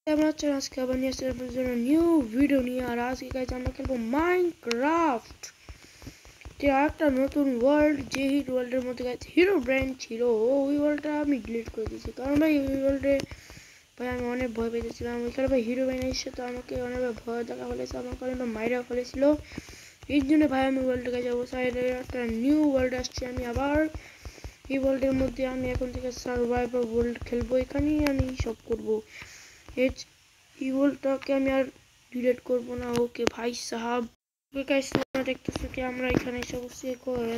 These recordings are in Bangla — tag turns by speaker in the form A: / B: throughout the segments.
A: কেমন আছেন? আজকে আবার নিয়ে আসছি আপনাদের জন্য নিউ ভিডিও নিয়ে। আর আজকে গাইজ আমরা খেলবো মাইনক্রাফট। একটা নতুন ওয়ার্ল্ড, যে হিট ওয়ার্ল্ডের মধ্যে গাইজ হিরো ব্র্যান্ড ছিল, ওই ওয়ার্ল্ডটা আমি ডিলিট করে দিয়েছি। কারণ ভাই ওই ওয়ার্ল্ডে ভাই আমি অনেক ভয় পেয়েছিলাম। ওইখানে ভাই হিরো ব্র্যান্ড এসে তো আমাকে অনেক ভয় দেখা ফেলেছে, আমাকে অনেক মাইরা ফেলেছিল। এই জন্য ভাই আমি ওয়ার্ল্ডে যাবো। সাইডে একটা নিউ ওয়ার্ল্ড আসছে, আমি আবার এই ওয়ার্ল্ডের মধ্যে আমি এখন থেকে সার্ভাইভার ওয়ার্ল্ড খেলবো। এখানেই আমি সব করবো। এই ওয়ার্ল্ডটাকে আমি আর ডিলিট করবো না। ওকে ভাই সাহাব, দেখতেছো কি আমরা এখানে এসে বসছি।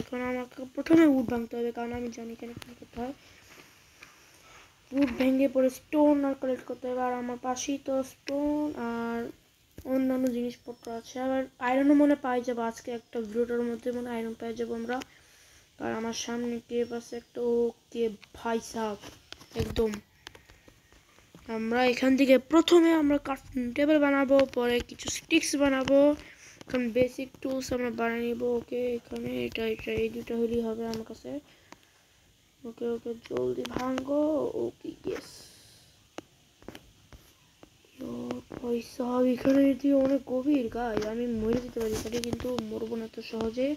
A: এখন আমাকে প্রথমে উড ভাঙতে হবে, কারণ আমি জানি এখানে কি করতে হয়। উড ভেঙে পরে স্টোন আর কালেক্ট করতে হবে। আর আমার পাশেই তো স্টোন আর অন্যান্য জিনিসপত্র আছে। আবার আয়রনও মনে পাই যাবো আজকে একটা ভিডিওটার মধ্যে, মনে আয়রন পাই যাবো আমরা। আর আমার সামনে কেপ আছে একটা। ওকে ভাই সাহাব, একদম আমরা এখান থেকে প্রথমে আমরা কার্টুন টেবিল বানাবো, পরে কিছু স্টিক্স বানাবো। এখন বেসিক টুলস আমরা বানিয়ে নিব। ওকে এখানে এটা এই দুটো হলেই হবে আমার কাছে। ওকে ওকে জলদি ভাঙো। Okay yes. পয়সা এখানে যদি অনেক গভীর গাছ, আমি মরে যেতে পারি এখানে, কিন্তু মরবো না তো সহজে।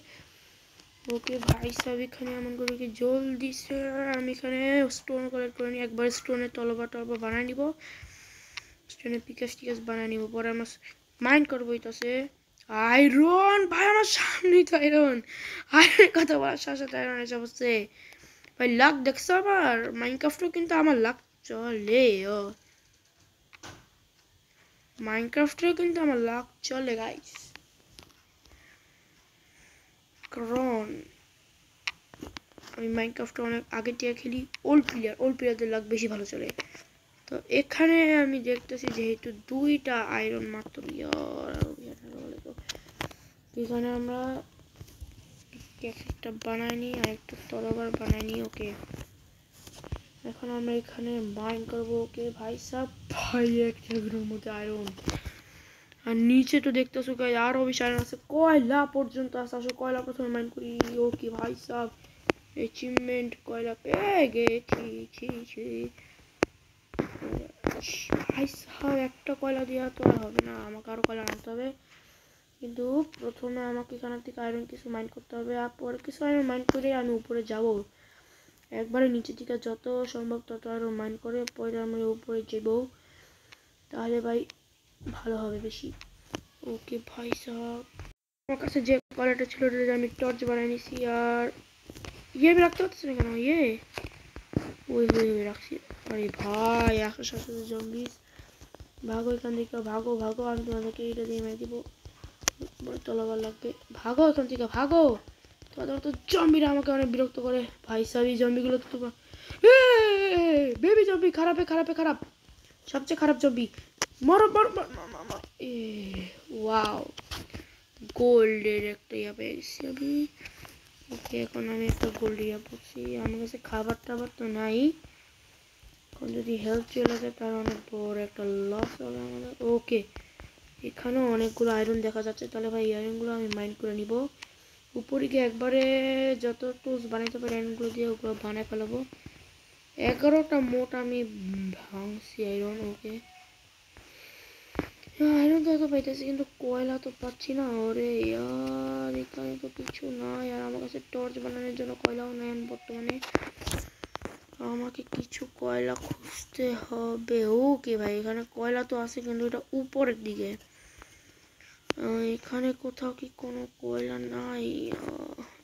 A: ওকে ভাই সাহেব এখানে এমন করে কি জলদি সে আমি এখানে স্টোন কালেক্ট করে নিই। একবার স্টোনের তলবা বানিয়ে নিব, স্টোনের পিকাস টিকাস বানিয়ে নিব। পরে আমরা মাইন্ড করবো। হইতাছে আয়রন। ভাই আমার সামনেই তো আয়রন। আয়রনের কথা বলার সাথে সাথে আয়রন এসে বসছে। ভাই লাক দেখছো আমার মাইনক্রাফটও, কিন্তু আমার লাক চলে। ও মাইনক্রাফটেও কিন্তু আমার লাক চলে গাইস, কারণ আমি মাইনক্রাফটে অনেক আগে থেকে খেলি। ওল্ড প্লেয়ারদের লাক বেশি ভালো চলে। তো এখানে আমি দেখতেছি যেহেতু দুইটা আয়রন মাত্র, এখানে আমরা একটা বানাই নিই আর একটা তরবার বানাই নিই। ওকে এখন আমরা এখানে মাইন করবো। ওকে ভাই সাহ, ভাই একটা মধ্যে আয়রন। আর নিচে তো দেখতেছো গাইস আরো বেশি আয়রন আছে, কয়লা পর্যন্ত আছে। আসলে কয়লা প্রথমে মাইন করি। ওকে ভাই সাহ, অ্যাচিভমেন্ট কয়লা পেয়ে গেছি। ভাই সাহ, একটা কয়লা দেওয়া তো আর হবে না, আমাকে আরো কয়লা আনতে হবে। কিন্তু প্রথমে আমাকে এখান থেকে আয়রন কিছু মাইন্ড করতে হবে, আর পরে কিছু আয়রন মাইন্ড করে আমি উপরে যাব। একবারে নিচে থেকে যত সম্ভব তত আয়রন মাইন্ড করে পরে আমি উপরে যাব, তাহলে ভাই ভালো হবে বেশি। ওকে ভাই সাহেব, আমার কাছে যে কয়লাটা ছিল ওটা আমি টর্চ বানিয়ে নিছি। আর আমি রাখতে পারতেছি না কেন? ওই রাখছি। আরে ভাই আকাশ আকাশে জম্বিস, ভাগো এখান থেকে, ভাগো আমি তোমাদেরকে এটা দিয়ে মেরে দিব। তলাবার লাগবে, ভাগো এখান থেকে, ভাগো। তোমাদের তো জম্বিরা আমাকে অনেক বিরক্ত করে ভাই সাহেব। এই জম্বিগুলো তো তোমার বেবি জম্বি, খারাপ, সবচেয়ে খারাপ জম্বি। মরো ওয়াও, গোল্ডের একটা ইয়া পেয়ে গেছি আমি। ওকে এখন আমি একটা গোল্ড ইয়া পড়ছি। আমার কাছে খাবার টাবার তো নাই, এখন যদি হেলথ চলে যায় তার অনেক বড় একটা লস হবে আমাদের। ওকে এখানেও অনেকগুলো আয়রন দেখা যাচ্ছে, তাহলে ভাই আয়রনগুলো আমি মাইন্ড করে নিব। উপরে গিয়ে একবারে যত টুলস বানাইতে পারি আয়রনগুলো দিয়ে ওগুলো বানায় ফেলাবো। 11টা মোট আমি ভাঙছি আয়রন। ওকে আয়রন তো পাইতেছি, কিন্তু কয়লা তো পাচ্ছি না। ওরে ইয়ার এখানে তো কিছু নাই, আর আমার কাছে টর্চ বানানোর জন্য কয়লাও নেই বর্তমানে। আমাকে কিছু কয়লা খুঁজতে হবে। ওকে ভাই এখানে কয়লা তো আছে, কিন্তু এটা উপরের দিকে। এখানে কোথাও কি কোনো কয়লা নাই?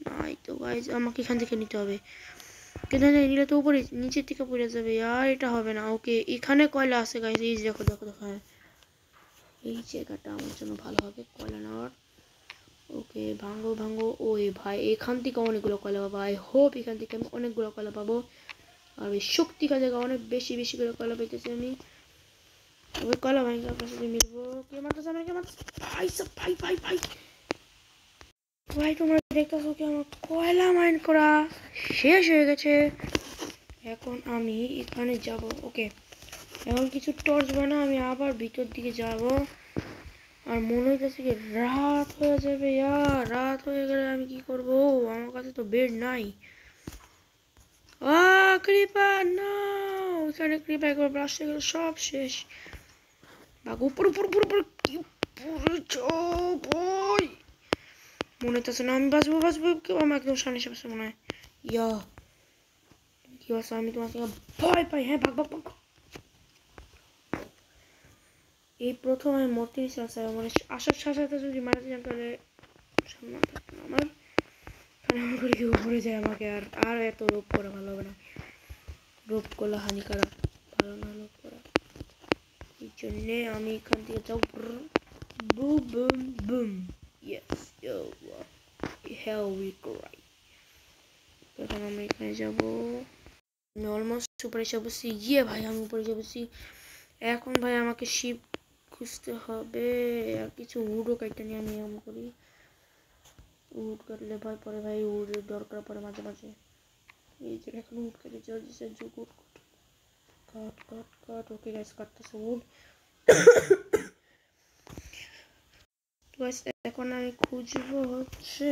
A: নাই তো গাইজ, আমাকে এখান থেকে নিতে হবে। কিন্তু নিলে তো উপরে নিচের থেকে পড়ে যাবে, আর এটা হবে না। ওকে এখানে কয়লা আছে গাইজ, এই দেখো হ্যাঁ এই জায়গাটা আমার জন্য ভালো হবে কয়লা নেওয়ার। ওকে ভাঙো। ওই ভাই এখান থেকে অনেকগুলো কয়লা পাবো। আই হোপ এখান থেকে আমি অনেকগুলো কয়লা পাবো। আর ওই শক্তিকা জায়গা অনেক বেশি করে কয়লা পাইতেছি আমি। ওই কয়লা ভাই আপনার সাথে মিলবো। কে মারতেছে আমাকে? ভাই তোমরা দেখতেছো কি আমার কয়লা মাইন করা শেষ হয়ে গেছে। এখন আমি এখানে যাব। ওকে এখন কিছু টর্চ বানা, আমি আবার ভিতর দিকে যাব। আর মনে হইতেছে কি রাত হয়ে যাবে। রাত হয়ে গেলে আমি কি করব? আমার কাছে তো বেড নাই। ক্রিপার না, ওইখানে ক্রিপার একবার ব্লাস্ট হয়ে গেল, সব শেষ। ভাগ উপর উপর উপর উপর কি পড়েছ বই মনে হচ্ছে না আমি বাঁচবো বাঁচবো কেউ আমার একদম সামনে সামনে মনে হয় ইয়া কি আছে আমি তোমাকে ভয় পাই হ্যাঁ ভাগ ভাগ ভাগ এই প্রথম আমি মরতে নিয়েছিলাম মানে আসার সাথে সাথে যদি মারা যেতাম তাহলে সম্মান থাকতো না আমার কারণ আমার করে কেউ উপরে যায় আমাকে আর আর এত রোপ করা ভালো হবে না রোপ করলে হানিকারক ভালো না রোপ করা এই জন্যে আমি এখান থেকে যাও boom boom boom yes hell we cry এখন আমরা এখানে যাবো আমি অলমোস্ট উপরে এসে বসছি ইয়ে ভাই আমি উপরে এসে বসছি এখন ভাই আমাকে শিপ খুঁজতে হবে আর কিছু উডও কাটতে নিয়ে আমি এমন করি উড কাটলে ভয় পড়ে ভাই উডের দরকার পড়ে মাঝে মাঝে এই যে এখন উড কেটে চলছে যুগ wood cut cut cut okay guys কাটতেছে উড গাইস এখন আমি খুঁজবো হচ্ছে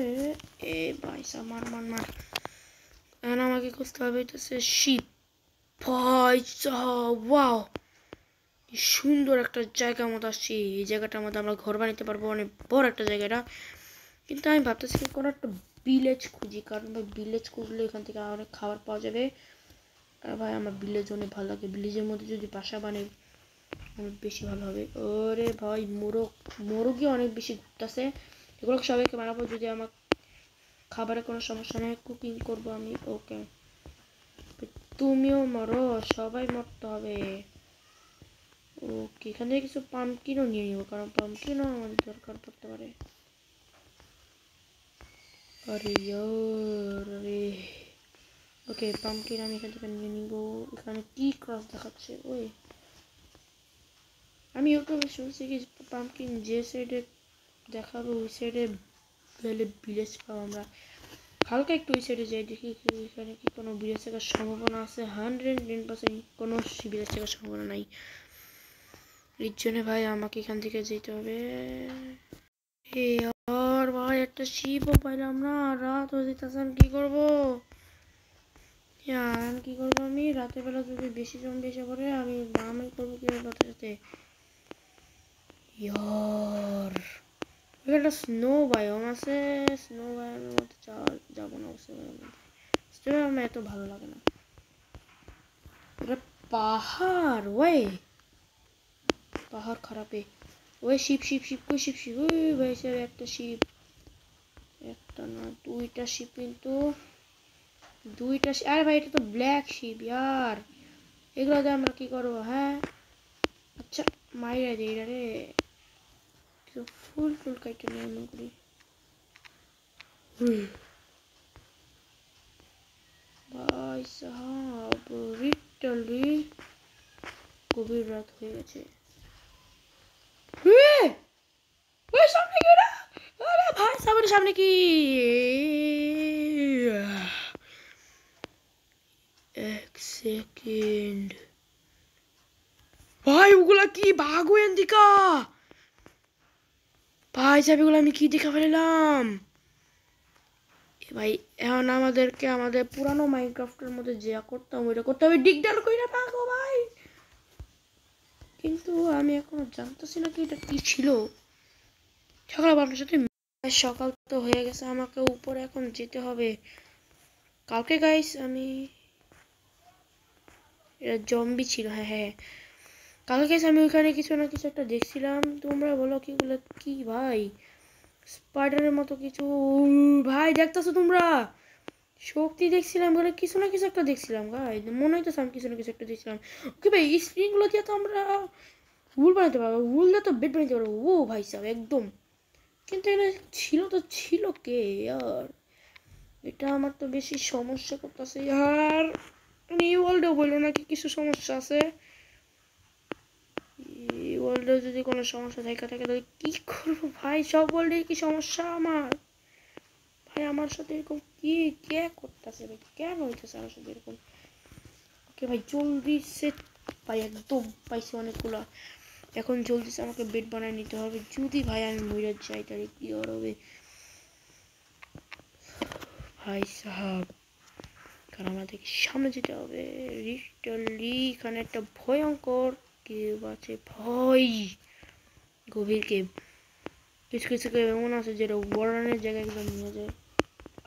A: এ ভাইসা মার মার মার এখন আমাকে খুঁজতে হবে এটা হচ্ছে শিপ ভাইসা ওয়াও সুন্দর একটা জায়গার মতো আসছি এই জায়গাটার মধ্যে আমরা ঘর বানাতে পারবো অনেক বড় একটা জায়গাটা কিন্তু আমি ভাবতেছি কোনো একটা ভিলেজ খুঁজি কারণ ভাই ভিলেজ খুঁজলে এখান থেকে অনেক খাবার পাওয়া যাবে আর ভাই আমার ভিলেজ অনেক ভালো লাগে ভিলেজের মধ্যে যদি বাসা বানাই অনেক বেশি ভালো হবে ওরে ভাই মোরগই অনেক বেশি ঘুরতেছে এগুলো সবাইকে মারাবো যদি আমার খাবারের কোনো সমস্যা নেই কুকিং করবো আমি ওকে তুমিও মরো সবাই মরতে হবে ওকে এখান থেকে কিছু পাম্পকিনও নিয়ে নিব কারণ পাম্পকিনও আমাদের দরকার পড়তে পারে আরে আরে ওকে পাম্পকিন আমি এখান থেকে নিয়ে নিব এখানে কি ক্রস দেখাচ্ছে ওই আমি ইউটিউবে শুনছি কি পাম্পকিন যে সাইডে দেখাবে ওই সাইডে গেলে ভিলেজ পাবো আমরা হালকা একটু ওই সাইডে যাই দেখি এখানে কি কোনো ভিলেজ থাকার সম্ভাবনা আছে 110% কোনো ভিলেজ থাকার সম্ভাবনা নাই এর জন্য ভাই আমাকে এখান থেকে যেতে হবে আর ভাই একটা শিপও পাইলাম না রাত হয়ে যেতেছে কি করবো কি করবো আমি রাতের বেলা যদি বেশি জম্বি এসে পড়ে আমি আমি করবো কি রাতের সাথে ইয়ার একটা স্নো বায়োম আছে স্নো বায়োমের মধ্যে যাবো না স্নো বায়োম এত ভালো লাগে না এটা পাহাড় ওই পাহাড় খারাপে ওই শিপ শিপ শিপ কই শিপ শিপ ওই ভাই স্যার একটা শিপ একটা না দুইটা শিপ কিন্তু দুইটা আরে ভাই এটা তো ব্ল্যাক শিপ ইয়ার এগুলো দিয়ে আমরা কি করবো হ্যাঁ আচ্ছা মাইরা দিই রে ফুল ফুল কাইটে নিয়ে এমন করি ভাই সাহাব লিটারলি গভীর রাত হয়ে গেছে ওই সামনে কি রে আরে ভাই সামনে কি এক সেকেন্ড ভাই ওগুলা কি ভাগো এন্দিকা ভাই চাবিগুলো আমি কি দেখা ফেললাম ভাই এখন আমাদেরকে আমাদের পুরানো মাইনক্রাফটের মধ্যে যা করতাম ওইটা করতে হবে ডিগডার কইরা পাগো ভাই কিন্তু আমি এখনো জানতেছি না কি এটা কি ছিল সকাল আপনার সাথে সকাল তো হয়ে গেছে আমাকে উপরে এখন যেতে হবে কালকে গাইস আমি এটা জম্বি ছিল হ্যাঁ হ্যাঁ কালকে গাইস আমি ওইখানে কিছু না কিছু একটা দেখছিলাম তোমরা বলো কি বলে কি ভাই স্পাইডারের মতো কিছু ভাই দেখতেছো তোমরা শক্তি দেখছিলাম বলে কিছু না কিছু একটা দেখছিলাম ভাই মনে হইতেছে আমি কিছু না কিছু একটা দেখছিলাম ওকে ভাই এই স্প্রিংগুলো দিয়ে তো আমরা উল বানাতে পারবো উল দিয়ে তো বেড বানাতে পারবো ও ভাই সাহেব একদম কিন্তু এটা ছিল কে আর এটা আমার তো বেশি সমস্যা করতেছে আর এই ওয়ার্ল্ডেও বললো নাকি কিছু সমস্যা আছে এই ওয়ার্ল্ডে যদি কোনো সমস্যা থাকে তাহলে কি করবো ভাই সব ওয়ার্ল্ডে কি সমস্যা আমার ভাই আমার সাথে এরকম কি কে করতেছে ভাই কেন হইতেছে আমার সাথে এরকম ওকে ভাই জলদি সেট ভাই একদম পাইছি অনেকগুলা এখন জলদি আমাকে বেড বানায় নিতে হবে যদি ভাই আমি মরে যাই তাহলে কি হবে ভাই সাহাব কারণ আমাদেরকে সামনে যেতে হবে লিটারলি এখানে একটা ভয়ঙ্কর কেউ আছে ভয় গভীর কেভ। কিছু কিছু কেভ এমন আছে যেটা ওয়ার্ডেনের জায়গায় একদম নিয়ে যায়।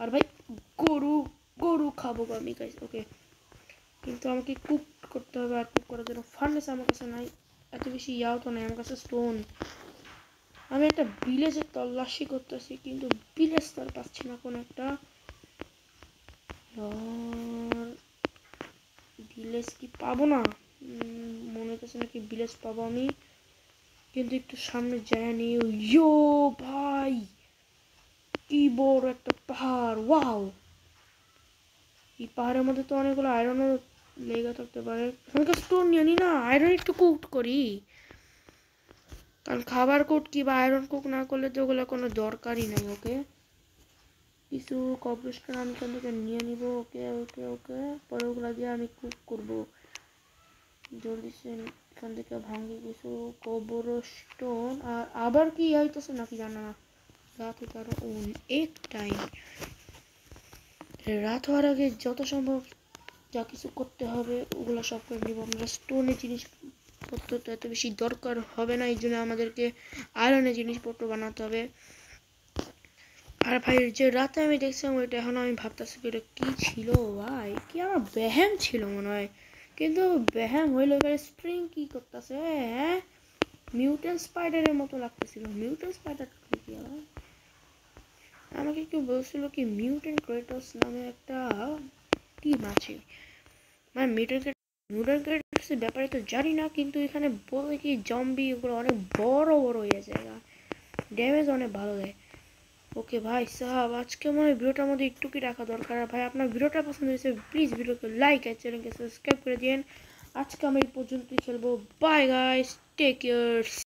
A: আর ভাই গরু গরু খাবো আমি গাইস। ওকে, কিন্তু আমাকে কুক করতে হবে, আর কুক করার জন্য ফার্নেস আমার কাছে নাই, এত বেশি ইয়াও তো নাই আমার কাছে স্টোন। আমি একটা ভিলেজের তল্লাশি করতেছি, কিন্তু ভিলেজ তো আর পাচ্ছি না কোনো একটা। ভিলেজ কি পাবো না? মনে হচ্ছে নাকি ভিলেজ পাবো আমি, কিন্তু একটু সামনে যায়নি। ইয়ো ভাই, কি বড় একটা পাহাড়! ওয়াও, এই পাহাড়ের মধ্যে তো অনেকগুলো আয়রনও লেগে থাকতে পারে। আমাকে স্টোন নিয়ে নি না, আয়রন একটু কুক করি, কারণ খাবার কুক কি বা আয়রন কুক না করলে তো ওগুলো কোনো দরকারই নাই। ওকে, কিছু কবরস্টোন আমি এখান থেকে নিয়ে নিব। ওকে ওকে ওকে, পরে ওগুলো দিয়ে আমি কুক করবো। জলদি সে এখান থেকে ভাঙি কিছু কবরস্টোন। আর আবার কি হইতেছে নাকি জানা না, রাত হতে আরো অনেক টাইম। রাত হওয়ার আগে যত সম্ভব যা কিছু করতে হবে ওগুলো সব করে নিব। আমরা স্টোনের জিনিসপত্র তো এত বেশি দরকার হবে না, এই জন্য আমাদেরকে আয়রনের জিনিসপত্র বানাতে হবে। আর ভাই যে রাতে আমি দেখছিলাম ওইটা এখন আমি ভাবতেছি এটা কি ছিল ভাই, কি আমার ব্যাহাম ছিল মনে হয়, কিন্তু ব্যাহাম হইলো এবারে স্প্রিং কি করতেছে? হ্যাঁ, মিউটেন্ট স্পাইডারের মতো লাগতেছিল। মিউটেন্ট স্পাইডার কি আবার? আমাকে কেউ বলছিল কি মিউটেন্ট ক্রেটাস নামে একটা টিম আছে, মানে মিউটেন্ট ক্রেটাসের ব্যাপারে তো জানি না, কিন্তু এখানে বলে কি জম্বি ওগুলো অনেক বড় বড় হয়ে যায়, ড্যামেজ অনেক ভালো দেয়। ওকে ভাই সাহাব, আজকে মনে হয় ভিডিওটার মধ্যে একটু কি রাখা দরকার। আর ভাই আপনার ভিডিওটা পছন্দ হয়েছে প্লিজ ভিডিওকে লাইক আর চ্যানেলকে সাবস্ক্রাইব করে দিন। আজকে আমি এই পর্যন্তই খেলবো। Bye guys, take care.